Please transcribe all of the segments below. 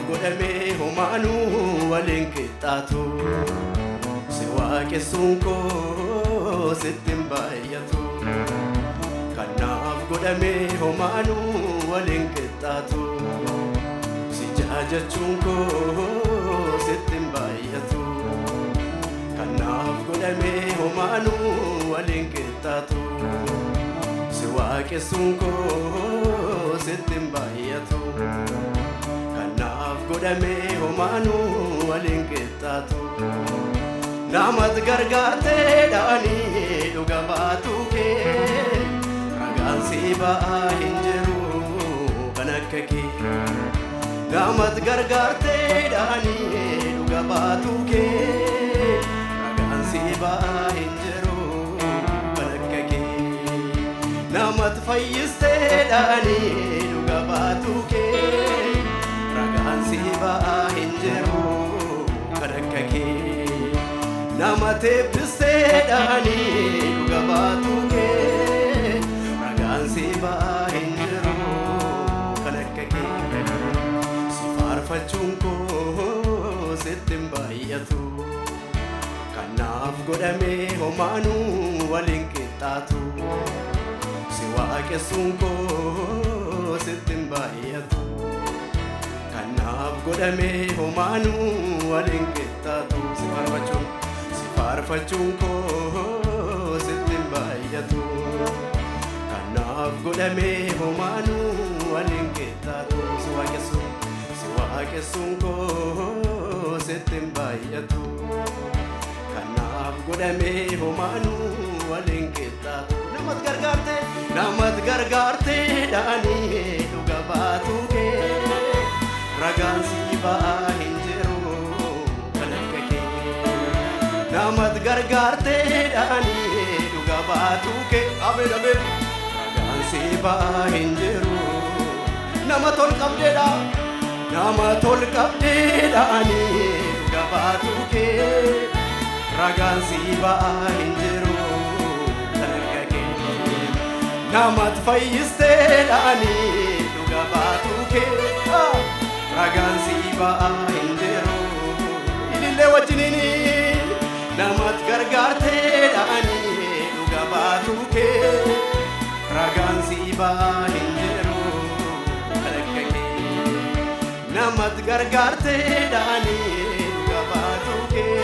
godhame homaanu waliin qixxaatu si waaqessuun koo sittin baay'atu kanaaf godhame homaanu waliin qixxaatu si jaajachuun koo sittin baay'atu kanaaf godhame homaanu waliin qixxaatu si waaqessuun koo sittin baay'atu kanaaf godhame homaanu waliin qixxaatu namat gargaarteedhaanii dhuga baatu kee ragaan si ba'aa hin jiru kan akka kee namat gargaarteedhaanii dhuga baatu kee ragaan si ba'aa hin jiru kan akka kee namat fayyisteedhaanii dhuga baatu kee ragaan si ba'aa hin jiru kan akka kee namat eebbisteedhaanii dhuga baatu kee ragaan si ba'aa hin jiru kan akka kee si faarfachuun koo sittin baay'atu kanaaf godhame homaanu waliin qixxaatu si waaqessuun koo sittin baay'atu kanaaf godhame homaanu waliin qixxaatu si faarfachuun koo sittin baay'atu kanaaf godhame homaanu waliin qixxaatu si waaqessuun koo sittin baay'atu kanaaf godhame homaanu waliin qixxaatu namat gargaarteedhaanii dhuga baatu kee ragaan si ba'aa hin jiru kan akka kee namat gargaarteedhaanii dhuga baatu kee abeen ragaan si ba'aa hin jiru nama tol qabdeedhaanii dhuga baatu kee ragaan si ba'aa hin jiru kan akka kee namat fayyisteedhaanii dhuga baatu kee ragaan si ba'aa hin jiru ilillee wajjiniini namat gargaarteedhaanii dhuga baatu kee ragaan si ba'aa hin jiru kan akka kee namat gargaarteedhaanii dhuga baatu kee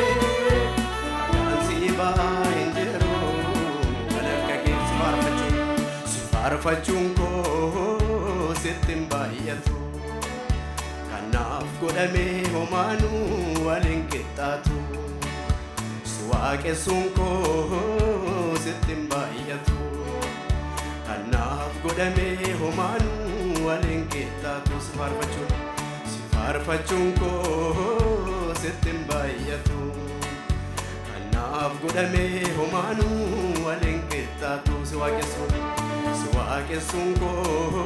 ragaan si ba'aa hin jiru kan akka kee si faarfachuun koo sittin baay'atu kanaaf godhame homaanu waliin qixxaatu si waaqessuun koo sittin baay'atu kanaaf godhame homaanu waliin qixxaatu si faarfachuun koo sittin baay'atu kanaaf godhame homaanu waliin qixxaatu si waaqessuun koo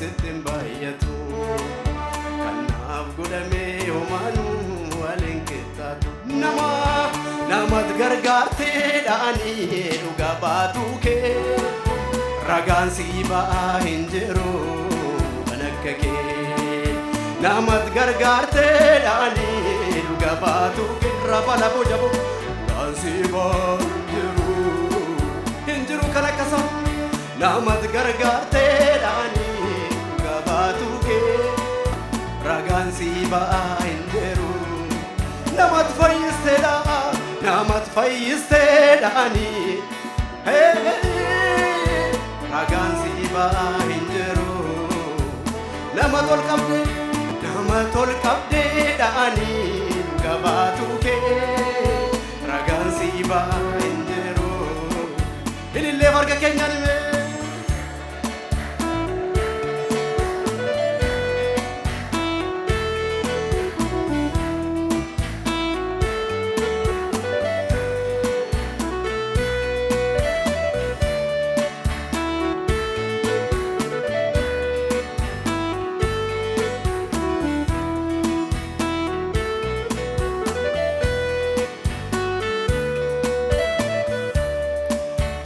sittin baay'atu kanaaf godhame homaanu waliin qixxaatu namat gargaarteedhaanii dhuga baatu kee ragaan si ba'aa hin jiru kan akka kee namat gargaarteedhaanii dhuga baatu kee rafa lafoo jaboo ragaan si ba'aa hin jiru kan akka isaa namat gargaarteedhaanii dhuga baatu kee ragaan si ba'aa hin jiru namat fayyisteedhaanii ragaan si ba'aa hin jiru namat ol qabdeedhaanii dhuga baatu kee ragaan si ba'aa hin jiru ilillee marga keenyaan hime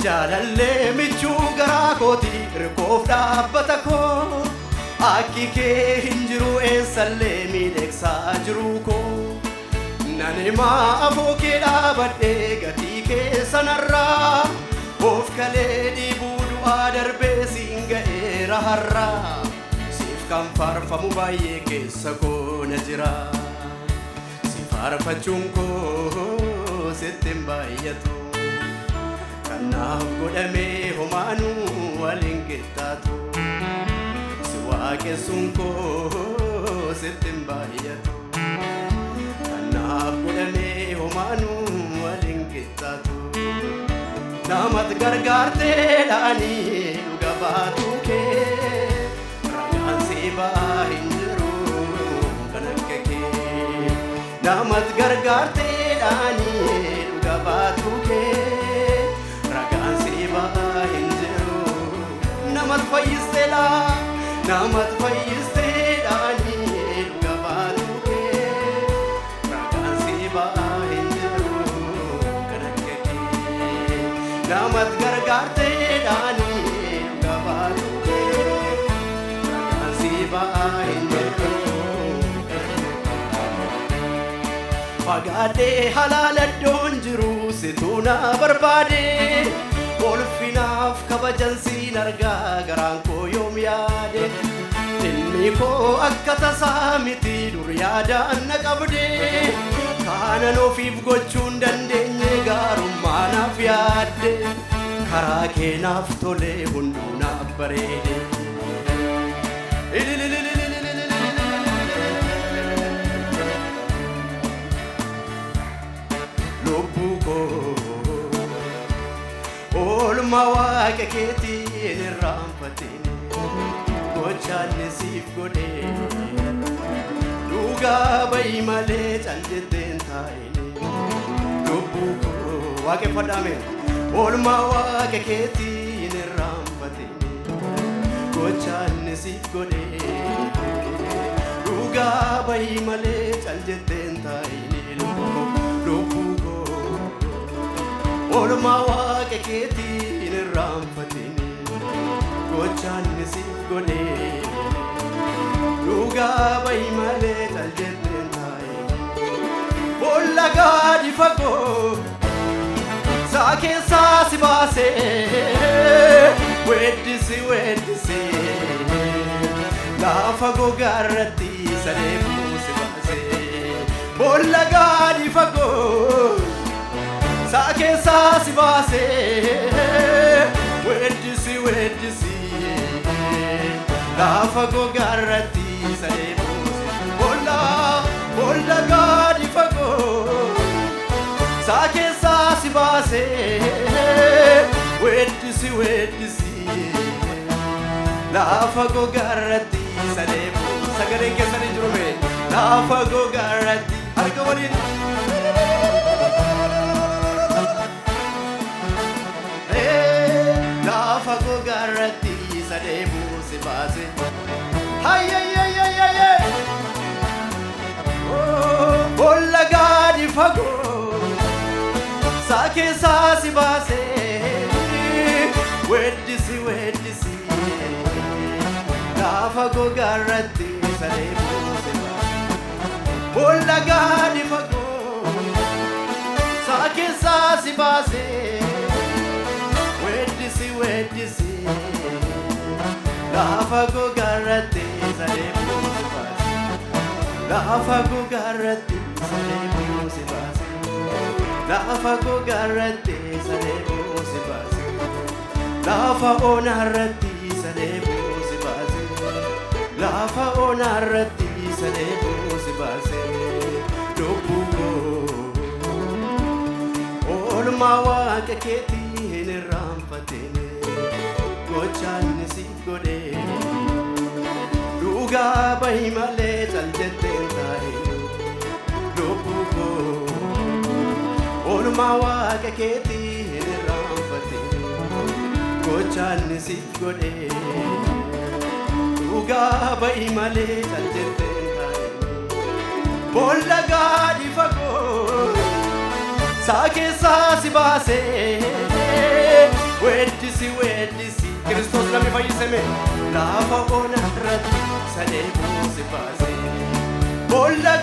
Jalalle michu gara koti rikoof dhaabbata koo akki kee hin jiru eessalle keessa jiru koo nani maafoo kee dhaabadhee gatii keessa narraa of kalee dhiibuu du'aa darbee siin ga'eera har'aa siif kan faarfamu baay'ee keessa koo na jira si faarfachuun koo sitti hin baay'atu kanaaf godhamee homaanuu waliin qixxaatu si waaqessuun koo sitti hin baay'atu kanaaf godhamee homaanuu waliin qixxaatu namatti gargaarteedhaanii dhuga baatu kee ragaan si ba'aa hin jiru kan akka kee namatti gargaarteedhaanii dhuga baatu kee ragaan si ba'aa hin jiru namatti fayyisteedha namatti fayyisteedhaanii dhuga baatu kee ragaan si ba'aa hin jiru kan akka kee namatti gargaarteedhaanii dhuga baatu kee ragaan si ba'aa hin jiru fagaadhee halaala iddoon jiru situu na barbaade ulfinaaf kabajan siin argaa garaan koo yoom yaade ilmi koo akka tasaa miti dur yaadaan na qabde kaanan ofiif gochuu hin dandeenye gaarummaa naaf yaadde karaa kee naaf tole hunduu naaf bareede lubbuu koo oolmaa waaqa keetiin irraanfatiin gochaanni siif godhee dhugaa ba'i malee caljetteen taa'ine lubbuu koo waaqeffadhaame oolmaa waaqa keetiin irraanfatiin gochaanni siif godhee dhugaa ba'i malee caljetteen taa'ine lubbuu koo oolmaa waaqa keetiin irraanfatiin gochaanni siif godhee dhugaa ba'i malee caljetteen taa'ine boolla gadi fagoo saa keessaa si baasee weeddisi weeddisi lafa gogaarratti sadeefuu si baasee boolla gadi fagoo saa keessaa si baasee weeddisi weeddisi lafa gogaarratti sadeefuu si boolla gadi fagoo saa keessaa si baasee weeddisi weeddisi lafa gogaarratti sadeefuu sagaleen keessan hin jirume lafa gogaarratti harka waliin lafa gogaarratti sadeefuu si baase hayyayyayyayyayye boolla gadi fagoo saa keessaa si baase weeddisi weeddisi lafa gogaarratti sadeefuu si baase boolla gadi fagoo saa keessaa si baase weeddisi weeddisi lafa gogaarratti sadeefuu si baase lafa gogaarratti sadeefuu si baase lafa gogaarratti sadeefuu si baase lafa onaarratti sadeefuu si baase lafa onaarratti sadeefuu si baase lubbuu koo oolmaa waaqa keetiin irraanfatiin gochaanni siif godhee dhugaa ba'i malee caljetteen taa'ine lubbuu koo oolmaa waaqa keetiin irraanfatiin gochaanni siif godhee dhugaa ba'i malee caljetteen taa'ine boolla gadi fagoo saa keessaa si baasee weeddisi weeddisi Kiristoos namni fayyisame lafa onarratti sadeefuu si baase boolla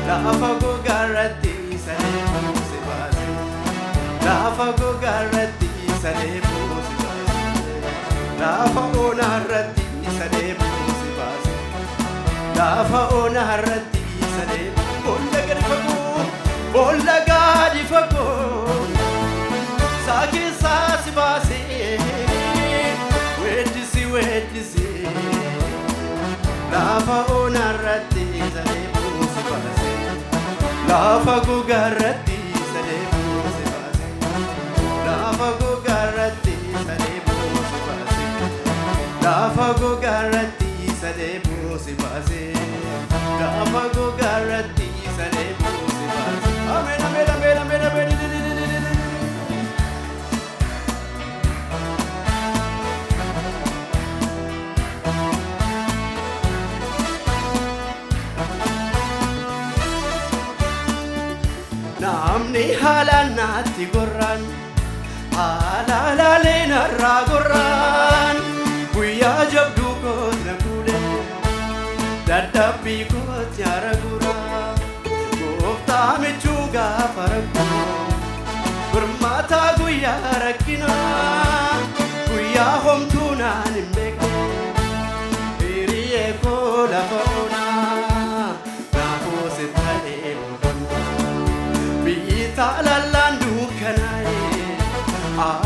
lafa gogaarratti sadeebuu si baase lafa gogaarratti sadeebuu si baase lafa onaarratti sadeebuu si baase lafa onaarratti sadeebuu boolla gadi fagoo saakessaa si baase weeddisi lafa onaarratti sadeebuu si baase lafa gogaarratti sadeebuu si baase lafa gogaarratti sadeebuu si baase lafa gogaarratti sadeebuu si baase lafa gogaarratti sadeebuu si baase amen amen amen amen amen namni haalanaatti gorraan haalaalee narraa gorraan guyyaa jabduu kooti na fuudhe dadhabbii kooti yaara guraa gooftaa michuu gaafa rakkoo birmaataa guyyaa rakkinaa guyyaa homtuu naan hin beekne hiriyyee koo lafa onaa naafoo si ta'ee Talalan dukkanaa'e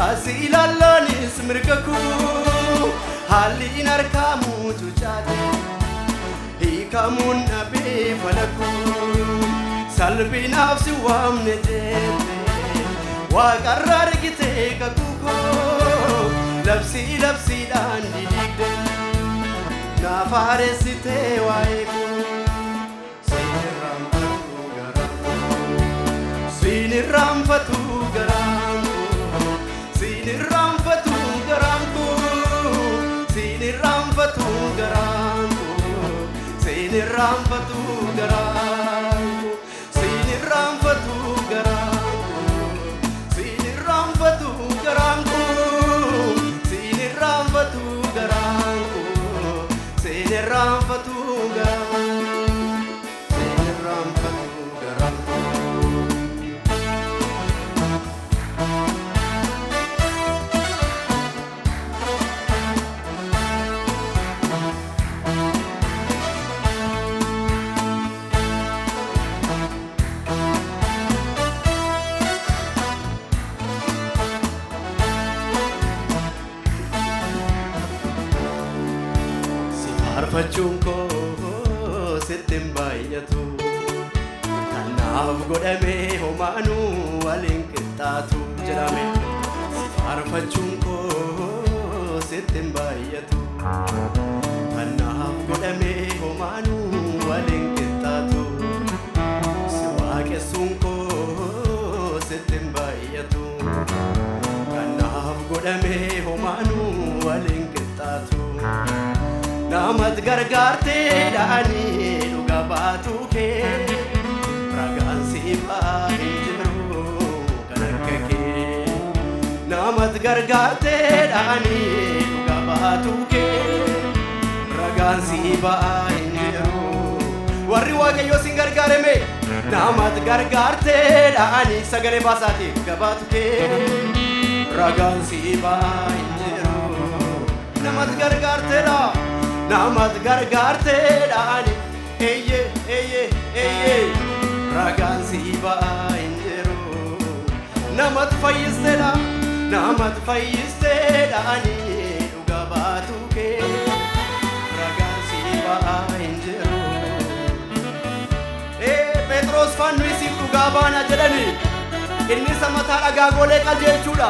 asii lallaanis mirgakuu haalliin harkaamuu cucaate hiikamuun dhabee falakuu salphinaaf si waamne jeete waaqarra argitee kakuukoo labsiidhaan didigde naaf haaressitee waa'ee koo Sinirramfatu garanku sinirramfatu garanku sinirramfatu garanku sinirramfatu garanku sinirramfatu garanku sinirramfatu garanku sinirramfatu garanku sinirramfatu garanku Arfachuun koo sittin baay'atu kanaaf godhamee homaanuu waliin qixxaatu jedhame arfachuun koo sittin baay'atu kanaaf godhamee homaanuu waliin qixxaatu si waaqessuun koo sittin baay'atu kanaaf godhamee homaanuu waliin qixxaatu Namat gargaartee dhaanii dhuga baatu kee ragaan siifaa hin jiru kan akka kee Namat gargaartee dhaanii dhuga baatu kee ragaan siifaa hin jiru warri waaqayyoo sin gargaarame namat gargaartee dhaanii sagalee baasaati dhuga baatu kee ragaan siifaa hin jiru namat gargaartee dha Namat gargaartee dhaani eye ragaan siifaa hin jiru namat fayyistee dha namat fayyistee dhaani dhuga baatu kee ragaan siifaa hin jiru Petros fannu isiif dhugaa baana jedhani inni isa mataa dhagaa golee qajeelchuudha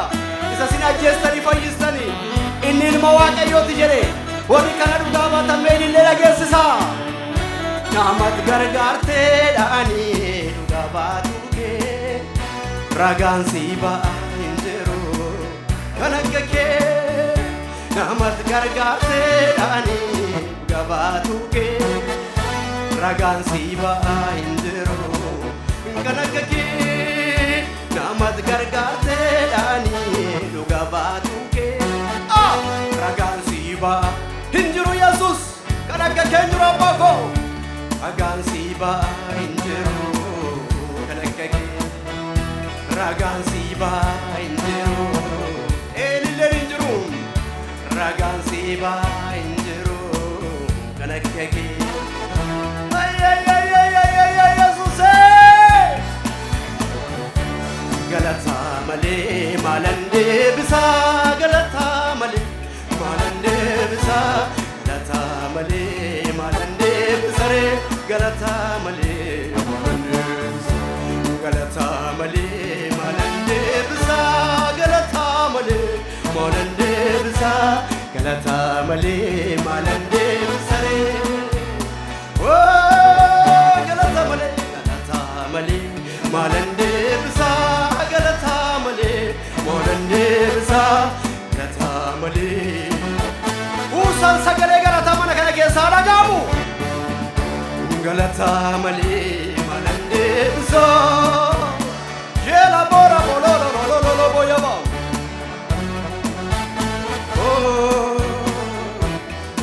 isa sin ajjeestanii fayyistanii inni ilma waaqayyooti jedhe Wani kana dhugaa baatammeen illee dhageessisa namat gargaartee dhaanii dhugaa baatu kee ragaan siifaa hin jiru kan akka kee namat gargaartee dhaanii dhugaa baatu kee ragaan siifaa hin jiru kan akka kee namat gargaartee dhaanii dhugaa baatu kee ragaan siifaa Hinjiru Yesus, kan akka keenjiru abbaa koo ragaan siifaa hin jiru galata malee maalan deebisaree galata malee maalan deebisa galata malee maalan deebisa galata malee usan sagalee galata mana kana keessaa dhagaamu galata malee maalan deebisa jela bora bololo boyaba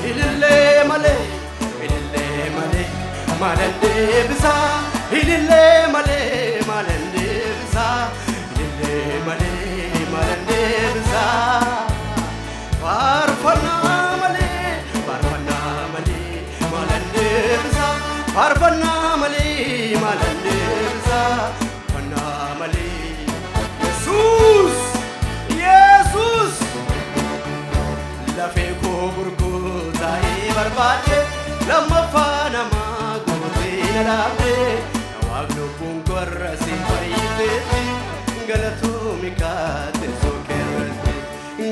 ilille malee maalan deebisa ilille malee maalan deebisa ilille malee maalan deebisa faarfannaa malee maalan deebisa faarfannaa malee maalan deebisa faarfannaa malee Yesus lafee koo gurgurtaa'ee barbaade lammaffaa namaa gootee na dhaabde nawaaf lubbuun korra si fayyiteetti galatoomika teessoo keerratti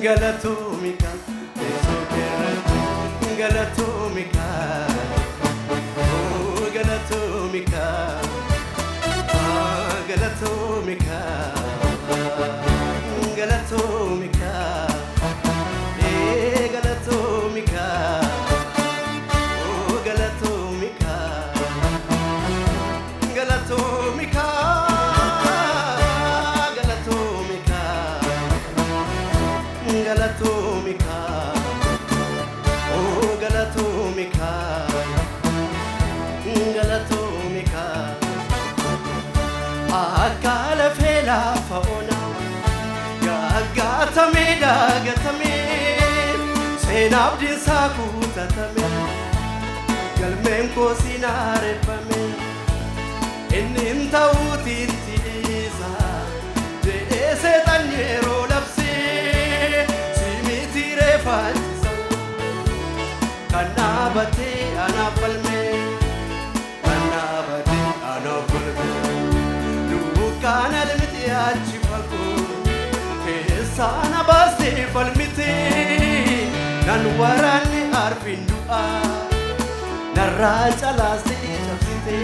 galatoomika teessoo keerratti galatoomika galatoomika galatoomika galatoomika galatoomika galatoomika galatoomika galatoomika galatoomika galatoomika galatoomika akka lafee lafa onaa gaggatame daagatame seenaaf dinsaa kutatame galmeen koo sinaareeffame inni hin ta'uutiitti dhiisa jedhee seexan yeroo labsee simiti reeffaachisa kan dhaabatee anaaf falmee kan dhaabatee anaaf falmee dukkaana limiti achi fagoo sana basti falmiti nan waraanni arfin du'aa narraa calaasti cabsite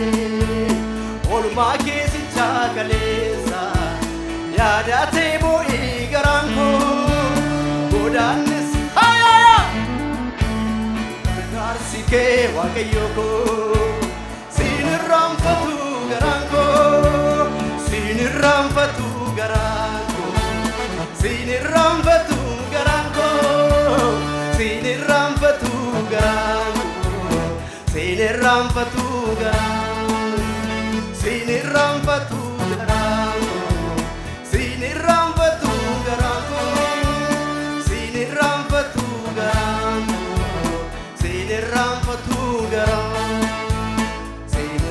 olmaa keessichaa kaleessa yaadatee bo'ii garaan koo godaannis gargaarsi kee waaqayyo koo siin irraanfatu garaan koo siin irraanfatu garaan koo siin irraanfatu garaan koo siin irraanfatu garaan koo siin irraanfatu garaan siin irraanfatu garaan koo siin irraanfatu garaan koo siin irraanfatu garaan koo siin irraanfatu garaan siin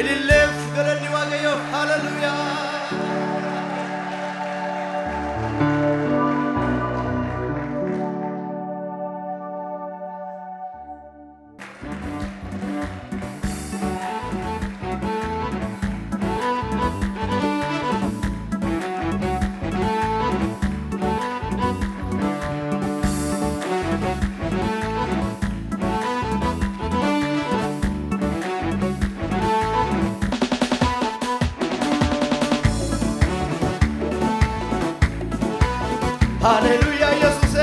ililleef galanni waaqayyoof hallelujaa Hallelujah, Jesus.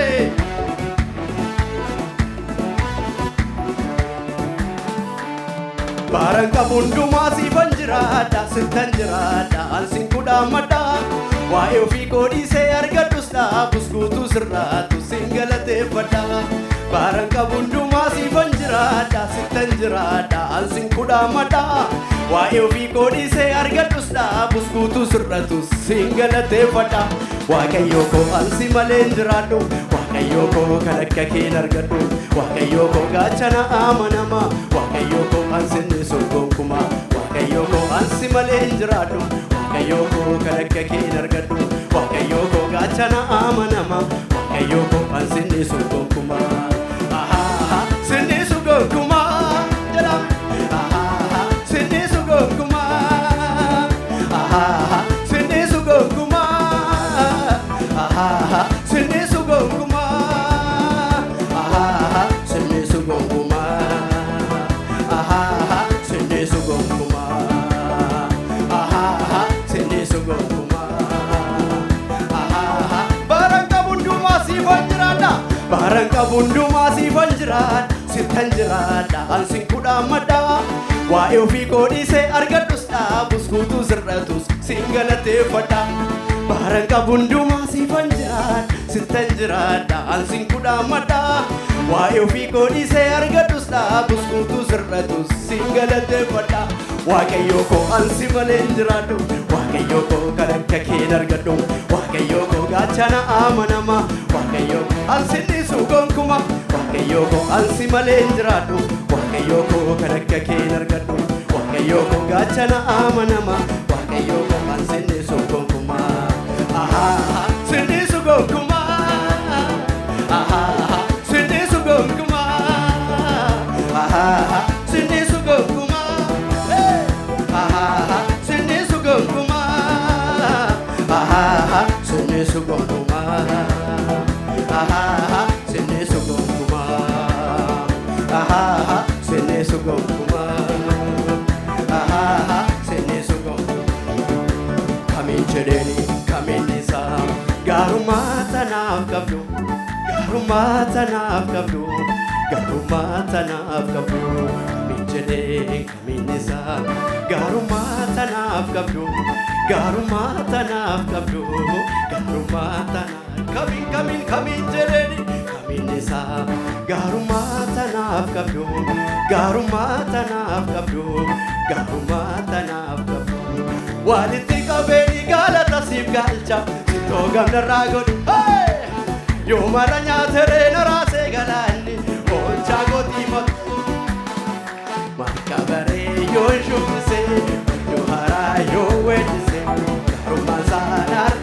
Barangka bundumaa siifan jiraadha sittan jiraadha ansin kudhaammadha waa'ee ofii koodhiisee argadhus dhaabus guutuu sirraatu sin galateeffadha barangka bundumaa siifan jiraadha sittan jiraadha ansin kudhaammadha waa'ee ofii koodhiisee argadhus dhaabus guutuu sirraatu sin galateeffadha waaqayyo koo ansi malee hin jiraadhu waaqayyo koo kan akka keen argadhu waaqayyo koo gaachana amanama waaqayyo koo ansinni gonkumaa waaqayyo koo ansi malee hin jiraadhu waaqayyo koo kan akka keen argadhu waaqayyo koo gaachana amanama waaqayyo koo ansinni gonkumaa sinni gonkumaa jedham sinni gonkumaa sinni gonkumaa sinni gonkumaa sinni gonkumaa sinni gonkumaa sinni gonkumaa baranga bundumaa siifan jiraadha baranga bundumaa siifan jiraadha sittan jiraadha ansin kudhaa maddaa waa'ee ofii koodhiisee argadhus dhaabus guutuu sirratus siin galateeffadha baranga bundumaa siifan jiraadha sittan jiraadha ansin kudhaa maddaa waa'ee ofii koodhiisee argadhus dhaabus guutuu sirratus siin galateeffadha waaqayyo koo ansi malee hin jiraadhu waaqayyo koo kan akka keen argadhu waaqayyo koo gaachana amanama waaqayyo ansinni gonkumaa waaqayyo koo ansi malee hin jiraadhu waaqayyo koo kan akka keen argadhu waaqayyo koo gaachana amanama waaqayyo koo ansinni gonkumaa sinni gonkumaa sinni gonkumaa sinni gonkumaa sinni gonkumaa sinni gonkumaa sinni gonkumaa sinni gonkumaa sinni gonkumaa kamiin jedheeni kamiin isaa gaarummaa tanaaf qabdu gaarummaa tanaaf qabdu gaarummaa tanaaf qabdu kamiin jedheen kamiin isaa gaarummaa tanaaf qabdu gaarummaa tanaaf qabdu gaarummaa tanaaf kamiin jedheeni kamiin isaa gaarummaa tanaaf qabdu gaarummaa tanaaf qabdu gaarummaa tanaaf qabdu walitti qabeeni galata siif galcha sitoo gamnarraa godhi yoo mara nyaateree naraasee galaanni oolchaa gootii marka baree yoo shubbisee yoo haraa yoo weeddisee gaarummaan saanar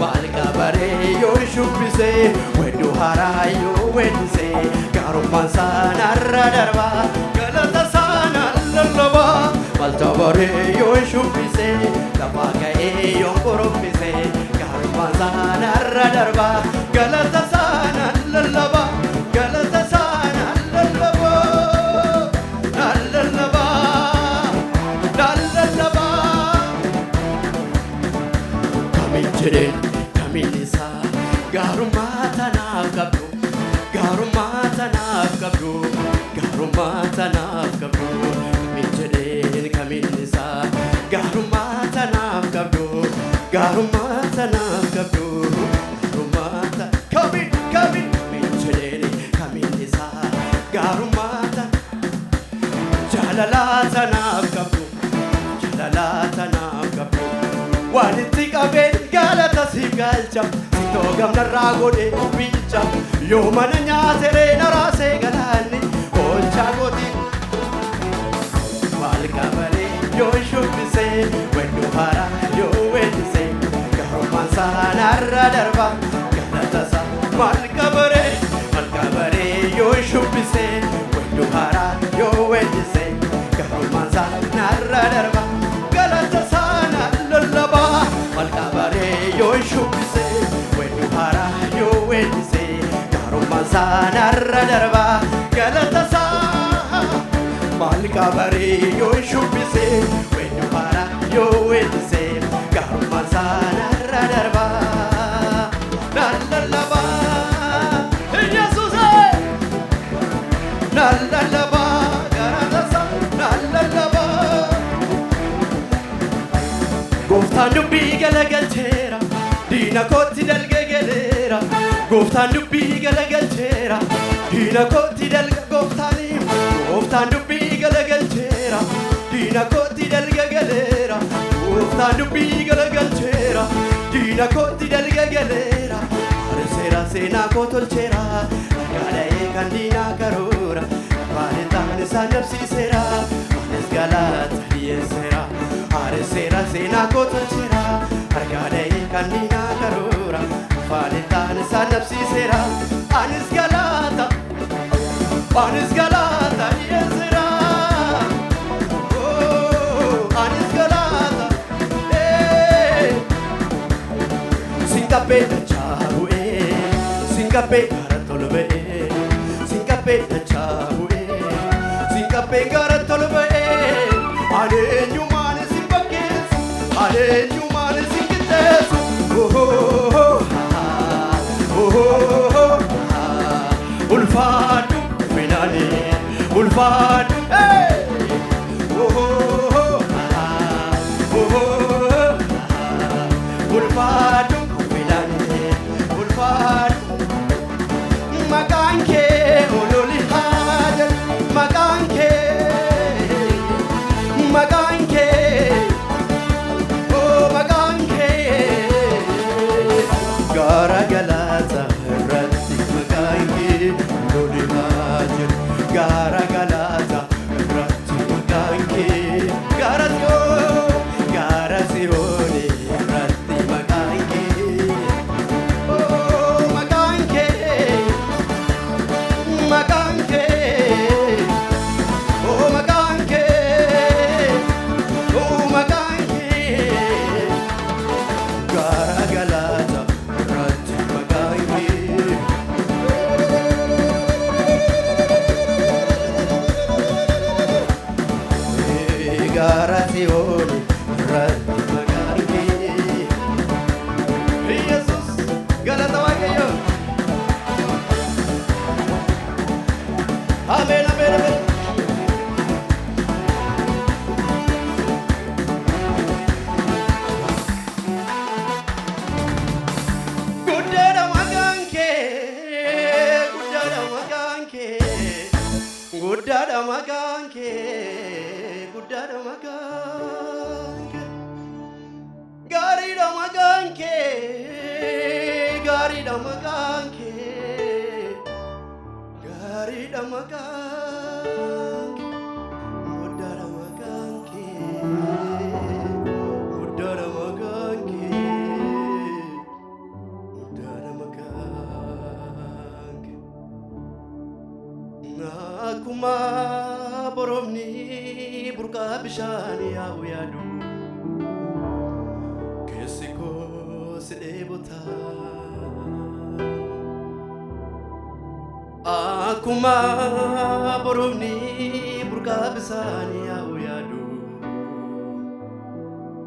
marka baree yoo shubbisee wedduu haraa yoo weeddisee gaarummaan saanarra darbaa galata saanaan lallabaa malta baree yoo shubbisee lafaa ka'ee yoo korophisee gaarummaan saanarra darbaa galata saanaan lallabaa galata saanaan lallabaa lallabaa kamiin jedheen kamiin isaa gaarummaa tanaaf qabdu gaarummaa tanaaf qabdu gaarummaa tanaaf qabdu kamiin jedheen kamiin isaa gaarummaa tanaaf qabdu gaarummaa tanaaf qabdu gaarummaa kamiin jedheen kamiin isaa gaarummaa jaalalaa tanaaf qabdu jaalalaa tanaaf qabdu walitti qabeen galata siif galcha sitoo gamnarraa godhee bilcha yoo mana nyaateree naraasee galaanni oolchaa gootii maal qabalee yoo shubbisee wedduu haraa yoo weeddisee gaarummaan saanarra darba galata isaa maal qabaree yoo shubbisee wedduu haraa yoo weeddisee gaarummaan saanarra darba galata saanaan lallabaa maal qabaree yoo shubbisee wedduu haraa yoo weeddisee gaarummaan saanarra darba galata saa maal qabaree yoo shubbisee wedduu haraa yoo weeddisee gaarummaan saanarra darba lallabaa Yesuusee lallabaa galata saa lallabaa gooftaan dubbii galagalcheera diina kootti dalgagaleera gooftaan dubbii galagalcheera diina kootti gooftaan dubbii galagalcheera diina kootti dalgagaleera gooftaan dubbii galagalcheera diina kootti dalgagaleera galera arsera sena kotolchera argadae kandina karura Valentine sanapsi sera anes galata yesera arsera sena kotolchera argadae kandina karura Valentine sanapsi sera anes galata yesera oh anes galata Singape chawe Singape garatolbe Singape chawe Singape garatolbe Ale nyumane simbakes Ale nyumane singites oh Ulfadu finale Ulfadu hey oh Ulfadu Maganke, ololi hader, maganke, maganke, oh maganke. Gara galata, ratti maganke, ololi hader. Gara galata, ratti maganke, gara sione, ratti maganke. Garazione, ratti maganke. Jesus, galata waaqayyo. Amen, amen, amen. Gudara maganke, gudara maganke, gudara maganke, gudara maganke. Garida maganke, garida maganke. Garida maganke, gudara maganke, gudara maganke, gudara maganke. Nakuma boromni burqa bishani yaa'u yaadu, keessi koo si dheebota. Akuma boromni burqa bisani yaa'u yaadu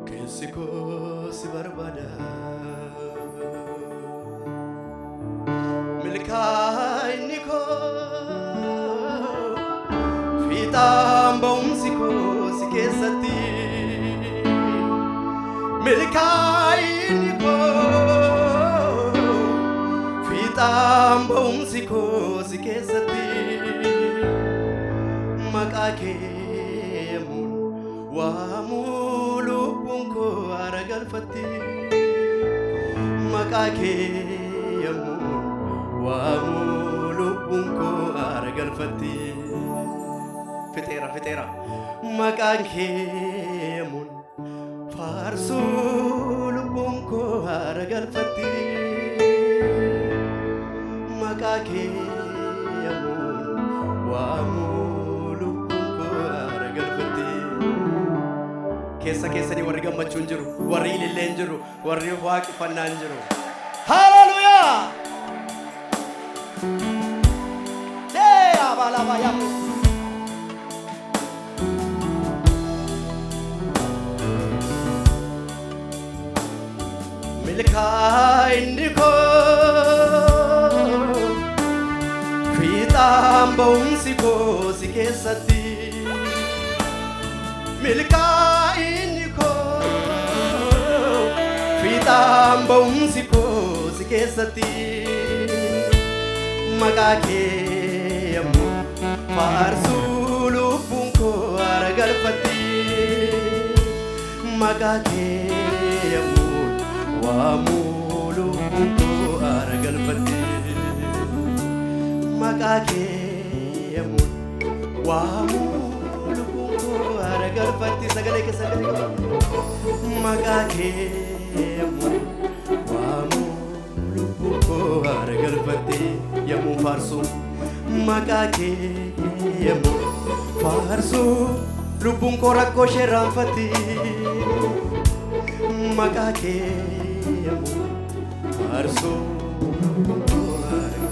keessi koo si barbaada milkaa'inni koo fiixaan ba'umsi koo si keessatti milkaa'inni koo fiixaan ba'umsi koo si keessatti maqaa kee mun waamuu lubbuun koo aara galfatti maqaa kee mun waamuu lubbuun koo aara galfatti fixeera maqaan kee mun faarsuu lubbuun koo aara galfatti maqaa kee mun waamuu lubbuun koo aara galfatti keessa keessanii warri gammachuun jiru warri ililleen jiru warri waaqeffannaan jiru haleluuyaa abalabaya milkaa'inni koo fiixaan ba'umsi koo si keessatti milkaa'inni koo fiixaan ba'umsi koo si keessatti maqaa kee ammoo faarsuu lubbuun koo aara galfatti maqaa kee ammoo waamuu lubbuun maqaakee waamu lubbuun koo haara galfatti sagalee ke maqaakee waamu lubbuun koo haara galfatti yemmuu faarsu maqaakee faarsu lubbuun koo rakkoo ishee raanfatti maqaakee faarsu lubbuun koo haara